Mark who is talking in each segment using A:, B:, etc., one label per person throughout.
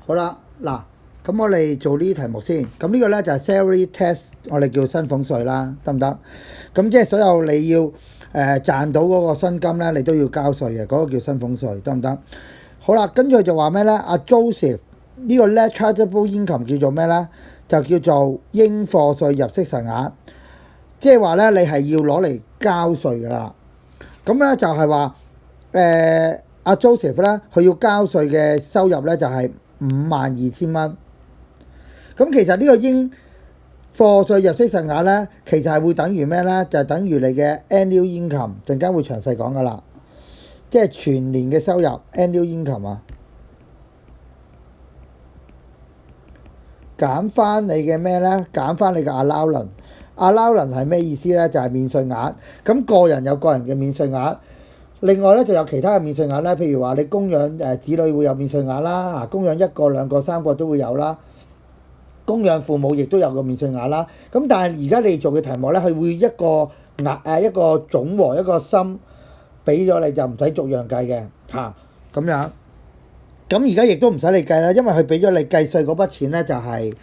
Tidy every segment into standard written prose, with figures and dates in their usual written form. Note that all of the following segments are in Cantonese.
A: 好啦，嗱，咁我哋做呢啲題目先。咁呢個咧就係 salary test，我哋叫薪俸稅啦，得唔得？咁即係所有你要賺到嗰個薪金咧，你都要交稅嘅，嗰個叫薪俸稅，得唔得？好啦，跟住就話咩咧？阿 Joseph 呢個 net chargeable income 叫做咩咧？就叫做應課稅入息實額，即係話咧你係要攞嚟交稅噶啦。咁咧就係話阿 Joseph 咧，佢要交稅嘅收入咧就係52,000蚊。咁其實呢個應課稅入息實額咧，其實係會等於咩咧？就係等於你嘅 annual income，陣間會詳細講噶啦。即係全年嘅收入 annual income 啊，減翻你嘅咩咧？減翻你嘅 allowance。allowance 係咩意思咧？就係免稅額。咁個人有個人嘅免稅額。另外咧就有其他嘅免稅額咧，譬如話你供養子女會有免稅額啦，供養1個、2個、3個都會有啦，供養父母亦都有個免稅額啦。咁但係而家你做嘅題目咧，佢會一個一個總和一個心俾咗你，就唔使逐樣計嘅嚇咁樣。咁而家亦都唔使你計啦，因為佢俾咗你計稅嗰筆錢咧就係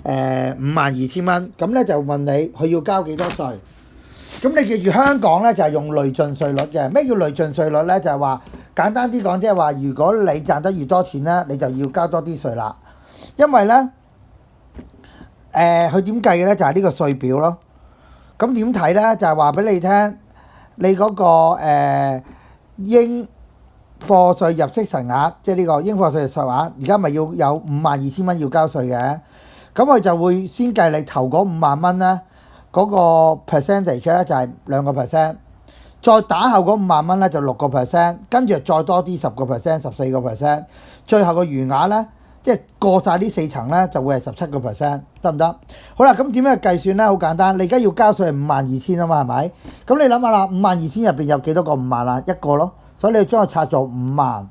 A: 52,000蚊。咁咧就問你佢要交幾多稅？咁你記住香港咧就係用累進稅率嘅。咩叫累進稅率咧？就係話簡單啲講，即係話如果你賺得越多錢咧，你就要交多啲稅啦。因為咧佢點計嘅咧就係呢個稅表咯。咁點睇咧？就係話俾你聽，你嗰個應課稅入息實額，即係呢個應課稅入息實額，而家咪要有52,000蚊要交稅嘅。咁佢就會先計你頭嗰5萬蚊咧。嗰個 percentage 咧就係2%，再打後嗰5萬蚊咧就6%，跟住再多啲10%、14%，最後個餘額咧，即係過晒呢4層咧就會係17%，得唔得？好啦，咁點樣計算咧？好簡單，你而家要交稅係52,000啊嘛，係咪？咁你諗下啦，52,000入邊有幾多個5萬啊？一個咯，所以你要將佢拆做5萬，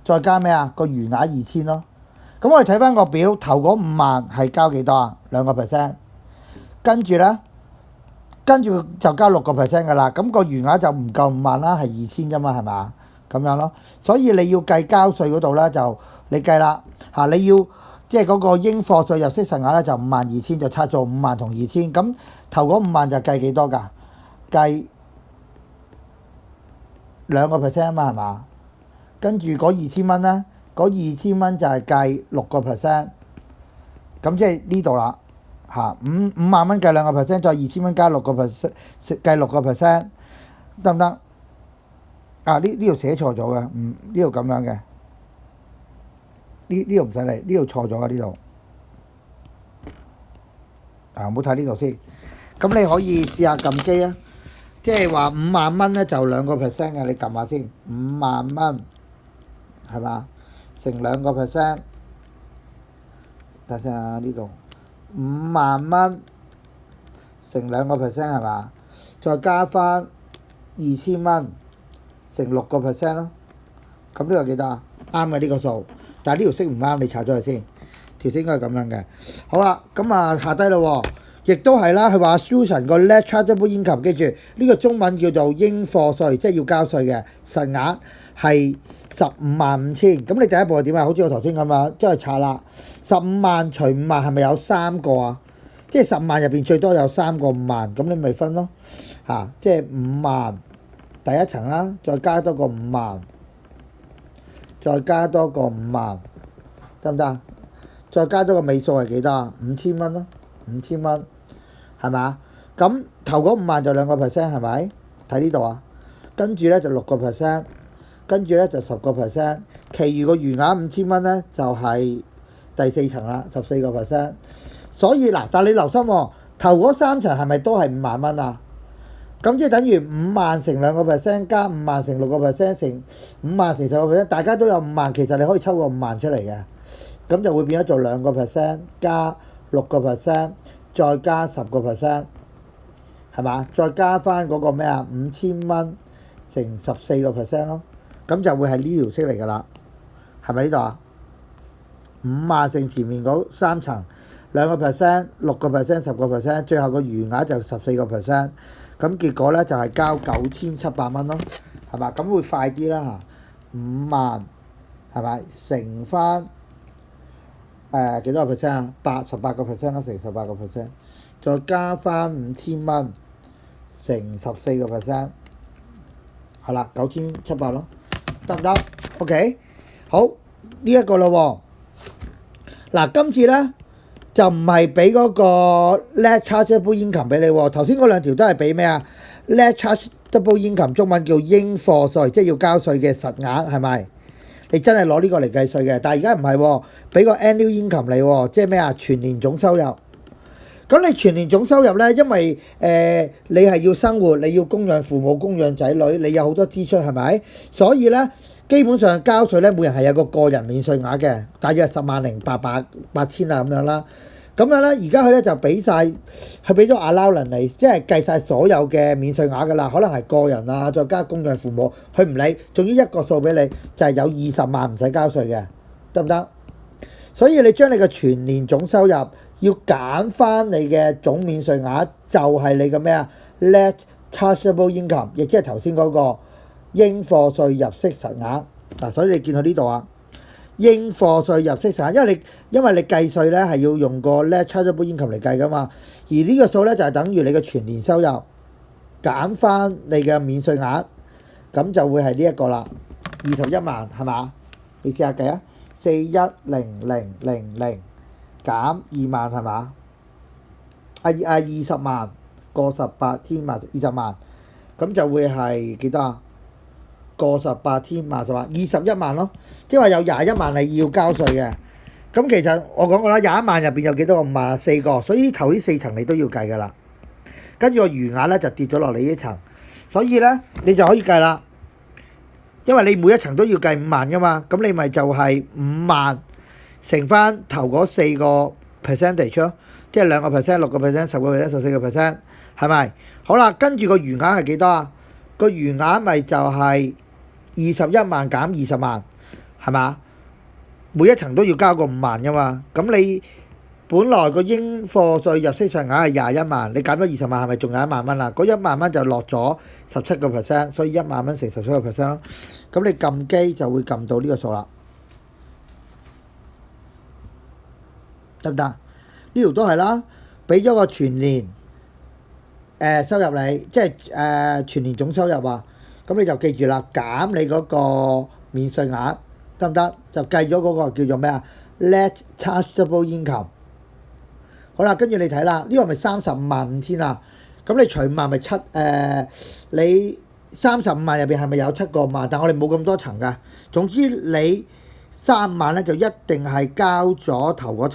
A: 再加咩啊？個餘額2,000咯。咁我哋睇翻個表，頭嗰5萬係交幾多啊？2%。跟住咧，就交6%㗎啦。咁個餘額就唔夠5萬啦，係2,000啫嘛，係嘛？咁樣咯。所以你要計交稅嗰度咧，就你計啦嚇。你要即係嗰個應課稅入息實額咧，就52,000，就拆做5萬同2,000。咁頭嗰5萬就計幾多㗎？計2%啊嘛，係嘛？跟住嗰2,000蚊咧，嗰2,000蚊就係計6%。咁即係呢度啦。5萬蚊計2%，再2,000蚊加6%，計6%，得唔得？呢度寫錯咗嘅，呢度咁樣嘅，呢度唔使理，呢度錯咗嘅呢度。唔好睇呢度先。咁你可以試下撳機啊，即係話5萬蚊咧就2%嘅，你撳下先。5萬蚊係嘛？乘2%，睇下呢度。5萬蚊乘2%係嘛？再加翻2,000蚊乘6%咯。咁呢個幾多啊？啱嘅呢個數，但係呢條式唔啱，你查咗佢先。條式應該係咁樣嘅。好啦，咁啊下低咯，亦都係啦。佢話 Susan 個 net chargeable income，記住呢個中文叫做應課稅，即係要交稅嘅實額係155,000。咁你第一步係點啊？好似我頭先咁樣，即係查啦。15萬除5萬係咪有3個啊？即係10萬入邊最多有3個5萬，咁你咪分咯嚇。即係5萬第一層啦，再加多個5萬，再加多個5萬，得唔得？再加多個尾數係幾多啊？5,000蚊咯，5,000蚊係咪？咁頭嗰5萬就2%係咪？睇呢度啊，跟住咧就6%，跟住咧就10%，其餘個餘額5,000蚊咧就係第4層啦，14%。所以嗱，但係你留心喎，頭嗰3層係咪都係5萬蚊啊？咁即係等於5萬乘2%加5萬乘6%乘5萬乘10%，大家都有5萬，其實你可以抽個5萬出嚟嘅，咁就會變咗做2%加6%再加10%，係嘛？再加翻嗰個咩啊？5,000蚊乘14%咯，咁就會係呢條式嚟㗎啦，係咪呢度啊？5萬乘前面嗰3層2%、6%、10%，最後個餘額就14%。咁結果咧就係交9,700蚊咯，係嘛？咁會快啲啦嚇，5萬係咪？乘翻幾多個 percent 啊？18%啦，乘18%，再加翻5000蚊，乘14%，係啦，9700咯，得唔得 ？OK， 好呢一個咯喎。嗱，今次咧就唔係俾嗰個 net chargeable income 俾你喎，頭先嗰兩條都係俾咩啊？net chargeable income 中文叫應課稅，即係要交稅嘅實額係咪？你真係攞呢個嚟計稅嘅，但係而家唔係喎，俾個 annual income 你喎，即係咩啊？全年總收入。咁你全年總收入咧，因為你係要生活，你要供養父母、供養仔女，你有好多支出係咪？所以咧，基本上交稅咧，每人係有個人免稅額嘅，大約係108000啊咁樣啦。咁樣咧，而家佢咧就俾晒，佢俾咗 allowance 嚟，即係計晒所有嘅免稅額噶啦。可能係個人啊，再加供養父母，佢唔理，總之一個數俾你，就係有20萬唔使交稅嘅，得唔得？所以你將你嘅全年總收入要減翻你嘅總免稅額，就係你嘅咩啊 ？net chargeable income， 亦即係頭先嗰個應課稅入息實額。嗱，所以你見到呢度啊，應課稅入息實額，因為你計稅咧係要用個 net chargeable income 嚟計噶嘛，而呢個數咧就係等於你嘅全年收入減翻你嘅免稅額，咁就會係呢一個啦，21萬係嘛？你試下計啊，41000減2萬係嘛？20萬過18天萬20萬，咁就會係幾多啊？過18天萬21萬咯，即係話有21萬係要交稅嘅。咁其實我講過啦，21萬入邊有幾多個5萬啊？4個，所以頭呢4層你都要計㗎啦。跟住個餘額咧就跌咗落嚟呢層，所以咧你就可以計啦。因為你每一層都要計5萬㗎嘛，咁你咪就係5萬乘翻頭嗰4個 percentage 咯，即係2%、6%、10%、14%，係咪？好啦，跟住個餘額係幾多啊？個餘額咪就係21萬減20萬，係嘛？每一層都要交個5萬㗎嘛。咁你本來個應課稅入息實額係21萬，你減咗20萬，係咪仲有1萬蚊啊？嗰1萬蚊就落咗17%，所以1萬蚊乘17%咯。咁你撳機就會撳到呢個數啦，得唔得？呢條都係啦，俾咗個全年收入你，即係全年總收入啊。咁你就記住啦，減你嗰個免稅額，得唔得？就計咗嗰個叫做咩啊 ？net chargeable income。好啦，跟住你睇啦，呢個係咪355000啊？咁你除5萬咪你35萬入邊係咪有7個萬？但我哋冇咁多層㗎。總之你35萬咧就一定係交咗頭嗰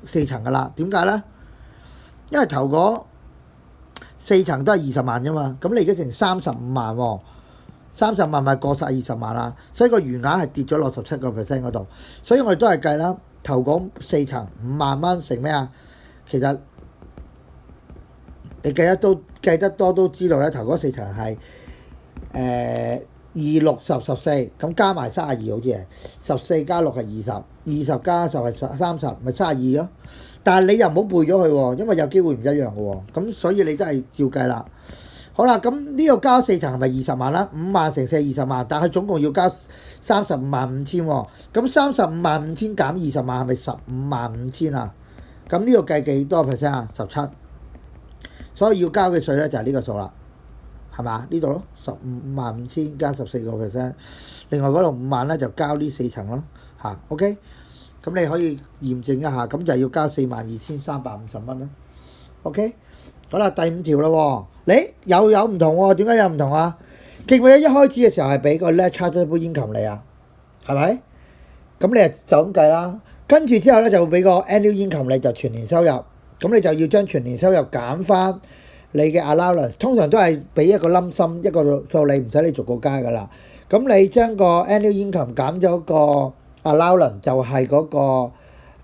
A: 4層㗎啦。點解咧？因為頭嗰4層都係20萬啫嘛。咁你而家成35萬喎，30萬咪過晒20萬啦。所以個餘額係跌咗落17%嗰度。所以我哋都係計啦，頭嗰4層5萬蚊乘咩啊？其實你計得多都知道咧，頭嗰4層係2、6、10、14，咁加埋32好似係14加6係20，20加10係30，咪32咯。但係你又唔好背咗佢喎，因為有機會唔一樣嘅喎。咁所以你都係照計啦。好啦，咁呢個交4層係咪20萬啦？5萬乘4 20萬，但係總共要交355000喎。咁355000減20萬係咪155,000啊？咁呢個計幾多 percent 啊？17，所以要交嘅稅咧就係呢個數啦，係嘛？呢度咯，155,000加14%，另外嗰度5萬咧就交呢4層咯，嚇 ，OK。咁你可以驗證一下，咁就要交42,350蚊啦。OK， 好啦，第5條啦喎，你又有唔同喎？點解有唔同啊？記唔記得一開始嘅時候係俾個 net chargeable income 你啊？係咪？咁你就咁計啦。跟住之後咧就會俾個 annual income 你，就全年收入，咁你就要將全年收入減翻你嘅 allowance， 通常都係俾一個冧心一個數你，唔使你逐個加噶啦。咁你將個 annual income 減咗個 allowance 就係嗰個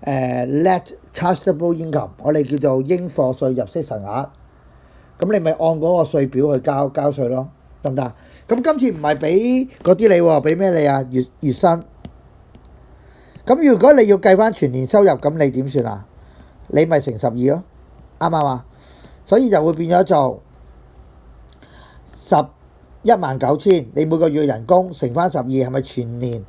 A: net chargeable income， 我哋叫做應課稅入息實額。咁你咪按嗰個稅表去交稅咯，得唔得？咁今次唔係俾嗰啲你喎，俾咩你啊？月薪。咁如果你要計翻全年收入，咁你點算啊？你咪乘12咯，啱唔啱啊？所以就會變咗做119,000，你每個月嘅人工乘翻12，係咪全年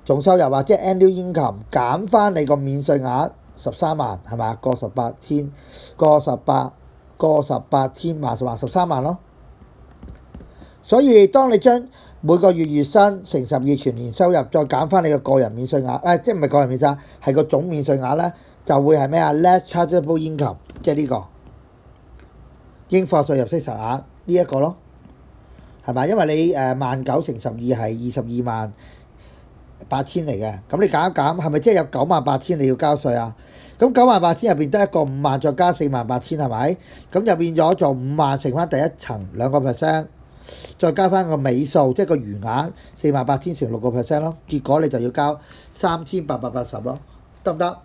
A: 總收入啊，即係 annual income 減翻你個免稅額13萬係咪？過18天，過18天萬13萬咯。所以當你將每個月月薪乘12全年收入，再減翻你個人免稅額，即係唔係個人免稅額，係個總免稅額咧，就會係咩啊 ？Net chargeable income， 即係呢個應課稅入息實額呢一個咯，係咪？因為你19,000乘12係228000嚟嘅，咁你減一減，係咪即係有98,000你要交稅啊？咁98,000入邊得一個5萬，再加48,000係咪？咁就變咗做5萬乘翻第一層2%。再加翻個尾數，即係個餘額48,000乘6%咯，結果你就要交3,880咯，得唔得？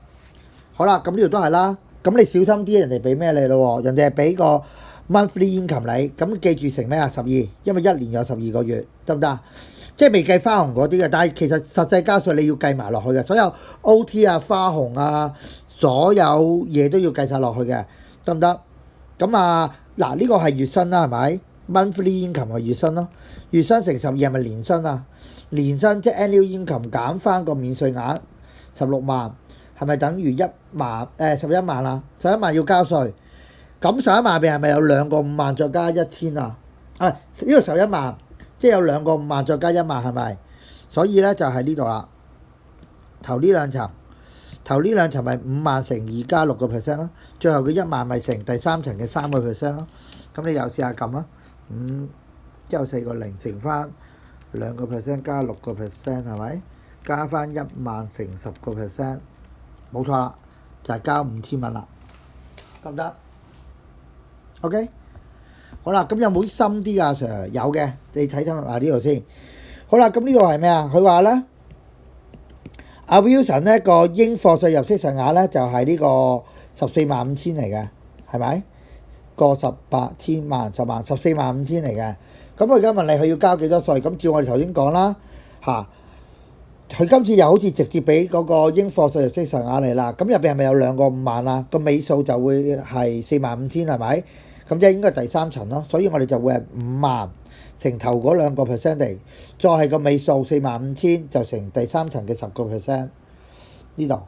A: 好啦，咁呢度都係啦。咁你小心啲，人哋俾咩你咯？人哋係俾個 monthly income 你，咁記住乘咩啊？12，因為一年有12個月，得唔得？即係未計花紅嗰啲嘅，但係其實實際交稅你要計埋落去嘅，所有 OT 啊、花紅啊，所有嘢都要計晒落去嘅，得唔得？咁啊，嗱呢個係月薪啦，係咪？monthly income 係月薪咯，月薪乘12係咪年薪啊？年薪即係 annual income 減翻個免稅額16萬，係咪等於11萬啊？11萬要交稅，咁11萬入邊係咪有2個5萬再加1,000啊？呢個11萬，即係有2個5萬再加1萬係咪？所以咧就係呢度啦，頭呢兩層咪5萬乘2加6%咯，最後佢1萬咪乘第三層嘅3%咯。咁你又試下撳啊！之後4個0乘翻2% 加6% 係咪？加翻1萬乘10%，冇錯啦，就係交5,000蚊啦，得唔得 ？OK， 好啦，咁有冇深啲啊？Sir 有嘅，你睇睇呢度先。好啦，咁呢個係咩啊？佢話咧，阿 Wilson 呢個應課稅入息實額咧就係呢個145000嚟嘅，係咪？過18天萬10萬145000嚟嘅，咁我而家問你佢要交幾多稅？咁照我哋頭先講啦，佢今次又好似直接俾嗰個應課稅入息實額嚟啦。咁入邊係咪有2個5萬啊？個尾數就會係45,000係咪？咁即係應該係第三層咯。所以我哋就會係5萬乘頭嗰2個 percent 嚟，再係個尾數45,000就乘第三層嘅10%，呢度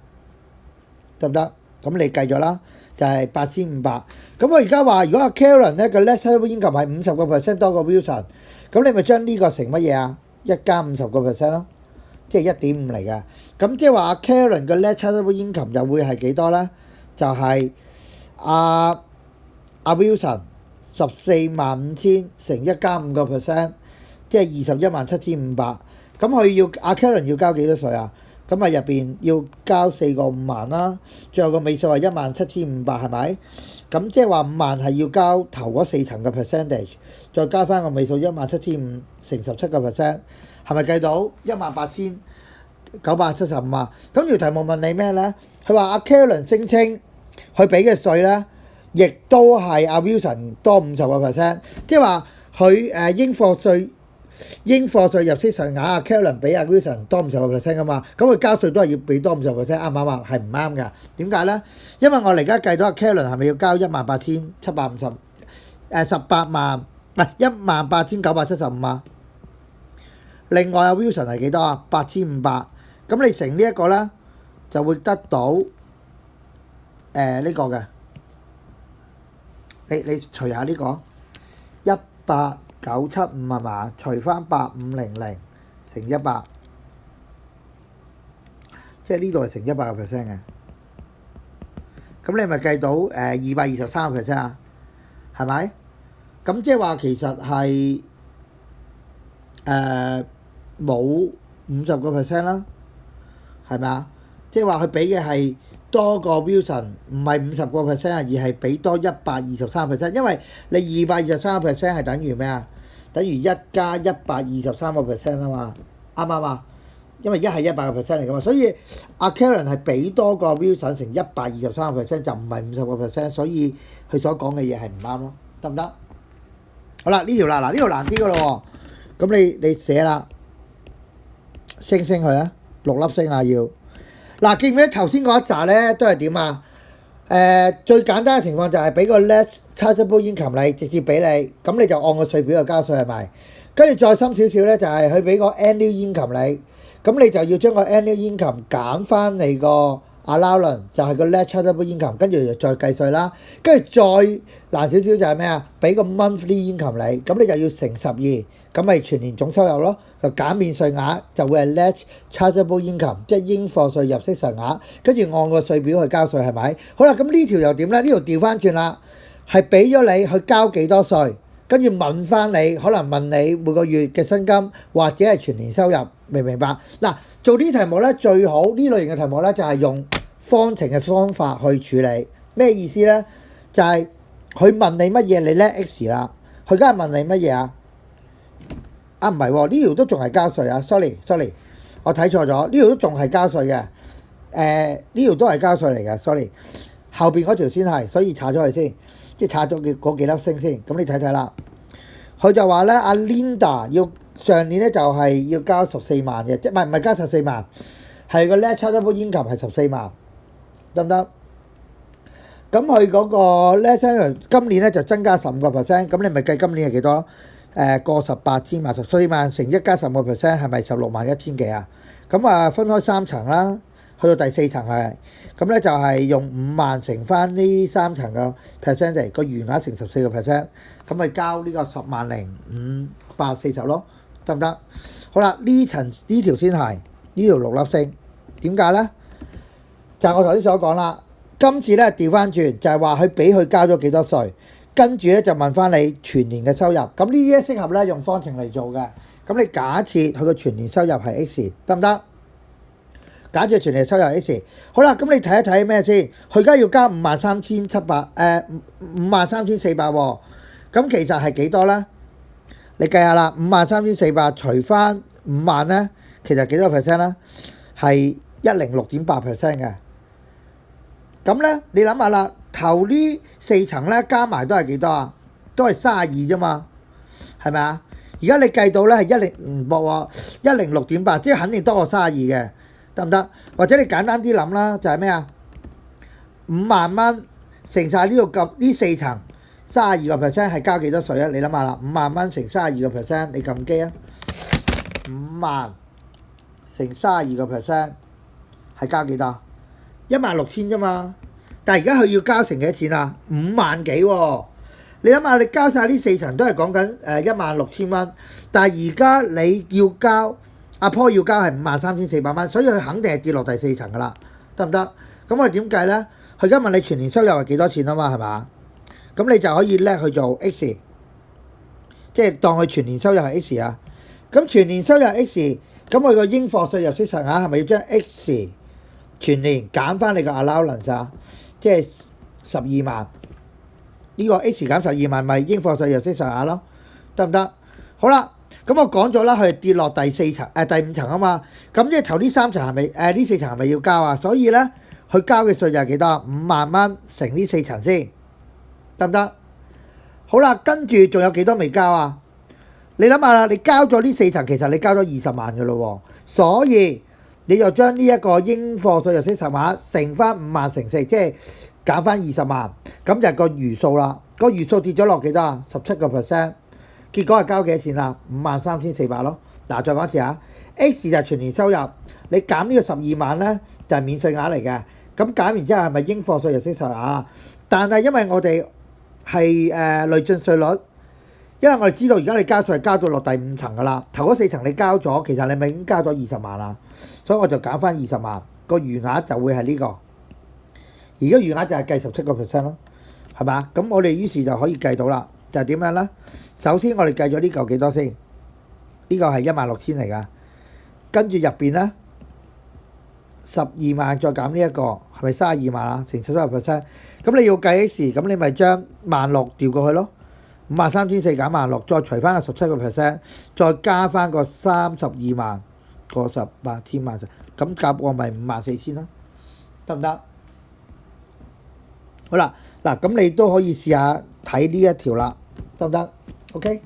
A: 得唔得？咁你計咗啦。就係8,500，咁我而家話如果阿 Karen 咧個 net chargeable income係50% 多過 Wilson， 咁你咪將呢個乘乜嘢啊？1加50% 咯，即係 1.5 嚟嘅。咁即係話阿 Karen 嘅 net chargeable income 就會係幾多咧？就係阿 Wilson 145,000乘1加5%，即係217,500。咁佢要阿 Karen 要交幾多稅啊？咁啊入邊要交4個5萬啦，最後個尾數係17500係咪？咁即係話5萬係要交頭嗰4層嘅 percentage， 再加翻個尾數17500乘17%，係咪計到18975啊？咁條題目問你咩咧？佢話阿 Karen 聲稱佢俾嘅稅咧，亦都係阿 Wilson 多50%，即係話佢應課稅入息實額啊 ，Karen 比阿 Wilson 多50% 噶嘛，咁佢交稅都係要俾多50%，啱唔啱啊？係唔啱㗎？點解咧？因為我哋而家計到阿 Karen 係咪要交18750？18萬唔係18975啊？另外阿 Wilson 係幾多啊？8500，咁你乘呢一個咧，就會得到呢個嘅，你除下呢個18975係嘛？除翻8500乘100，即係呢度係乘100%嘅。咁你咪計到223% 啊？係咪？咁即係話其實係冇50% 啦，係咪啊？即係話佢俾嘅係多過 Wilson， 唔係50%啊，而係俾多123%，因為你223% 係等於咩啊？等於1加123% 啊嘛，啱唔啱啊？因為1係100% 嚟噶嘛，所以阿 Karen 係俾多過 Wilson 乘123%，就唔係50%，所以佢所講嘅嘢係唔啱咯，得唔得？好啦，呢條啦，嗱呢條難啲噶咯喎，咁你寫啦，升佢啊，6粒星啊要。嗱，記唔記得頭先嗰一紮咧都係點啊？最簡單嘅情況就係俾個 net chargeable income你，直接俾你，咁你就按個稅表去交稅係咪？跟住再深少少咧，就係佢俾個 annual income你，咁你就要將個 annual income 減翻你個 allowance，就係個 net chargeable income，跟住再計稅啦。跟住再難少少就係咩啊？俾個 monthly income 你，咁你就要乘12，咁咪全年總收入咯。就減免稅額就會係 net chargeable income，即係應課稅入息實額，跟住按個稅表去交稅係咪？好啦，咁呢條又點咧？呢條調翻轉啦，係俾咗你去交幾多稅，跟住問翻你，可能問你每個月嘅薪金或者係全年收入，明唔明白？嗱，做呢啲題目咧，最好呢類型嘅題目咧就係用方程嘅方法去處理。咩意思咧？就係佢問你乜嘢，你叻 X 啦。佢梗係問你乜嘢啊？啊唔係喎，呢條都仲係交稅啊！sorry，我睇錯咗，呢條都仲係交稅嘅。呢條都係交稅嚟嘅，sorry。後邊嗰條先係，所以查咗佢先，即係查咗嗰幾粒星先。咁你睇睇啦。佢就話咧，阿 Linda 上年咧就係要交14萬嘅，即係唔係交14萬，係個 net chargeable income 係14萬，得唔得？咁佢嗰個 net chargeable 今年咧就增加15%，咁你咪計今年係幾多？過18千萬，14萬乘1加15%係咪16萬1千幾啊？咁啊分開3層啦，去到第4層係，咁咧就係用5萬乘翻呢3層嘅 percentage，個餘額乘14%，咁咪交呢個10,540咯，得唔得？好啦，呢條先係呢條6粒星，點解咧？就係我頭先所講啦，今次咧調翻轉就係話佢俾佢交咗幾多稅。跟住咧就問翻你全年嘅收入，咁呢啲咧適合咧用方程嚟做嘅。咁你假設佢個全年收入係 X， 得唔得？假設全年收入係 X， 好啦，咁你睇一睇咩先？佢而家要交53,400喎，咁其實係幾多咧？你計下啦，53,400除翻5萬咧，其實幾多 percent 咧？係106.8% 嘅。咁咧，你諗下啦。頭呢4層咧加埋都係幾多啊？都係32啫嘛，係咪啊？而家你計到咧係106.8，即係肯定多過32嘅，得唔得？或者你簡單啲諗啦，就係咩啊？5萬蚊乘晒呢4層32% 係交幾多稅啊？你諗下啦，5萬蚊乘32%，你撳機啊？5萬乘32%係交幾多？16,000啫嘛。但係而家佢要交成幾多錢啊？5萬幾喎！你諗下，你交晒呢4層都係講緊16,000蚊，但係而家你要交阿坡要交係53,400蚊，所以佢肯定係跌落第4層噶啦，得唔得？咁我點計咧？佢而家問你全年收入係幾多錢啊嘛，係嘛？咁你就可以叻去做 X， 即係當佢全年收入係 X 啊。咁全年收入 X， 咁佢個應課稅入息實額係咪要將 X 全年減翻你個 allowance 啊？即係12萬，呢個 X 減12萬咪應課稅入息實額咯，得唔得？好啦，咁我講咗啦，佢係跌落第5層啊嘛，咁即係頭呢3層係咪呢4層係咪要交啊？所以咧，佢交嘅稅就係幾多？5萬蚊乘呢4層先，得唔得？好啦，跟住仲有幾多未交啊？你諗下啦，你交咗呢4層，其實你交咗20萬嘅咯喎，所以你就將呢一個應課稅入息實額乘翻5萬乘4，即係減翻20萬，咁就係個餘數啦。個餘數跌咗落幾多啊？17%，結果係交幾多錢啊？53,400咯。嗱，再講一次啊 ，X 就係全年收入，你減呢個12萬咧就係免稅額嚟嘅。咁減完之後係咪應課稅入息實額啊？但係因為我哋係累進稅率。因為我哋知道而家你交稅係交到落第5層噶啦，頭嗰4層你交咗，其實你咪已經交咗20萬啦，所以我就減翻20萬，個餘額就會係呢個，而家餘額就係計17%咯，係嘛？咁我哋於是就可以計到啦，就係點樣咧？首先我哋計咗呢嚿幾多先？呢個係16,000嚟噶，跟住入邊咧12萬再減呢一個係咪32萬啊？乘17%，咁你要計 X，咁你咪將16,000調過去咯。53,400減16,000，再除翻個17%，再加翻個32萬個18千萬，咁夾我咪54,000咯，得唔得？好啦，嗱咁你都可以試下睇呢一條啦，得唔得？OK。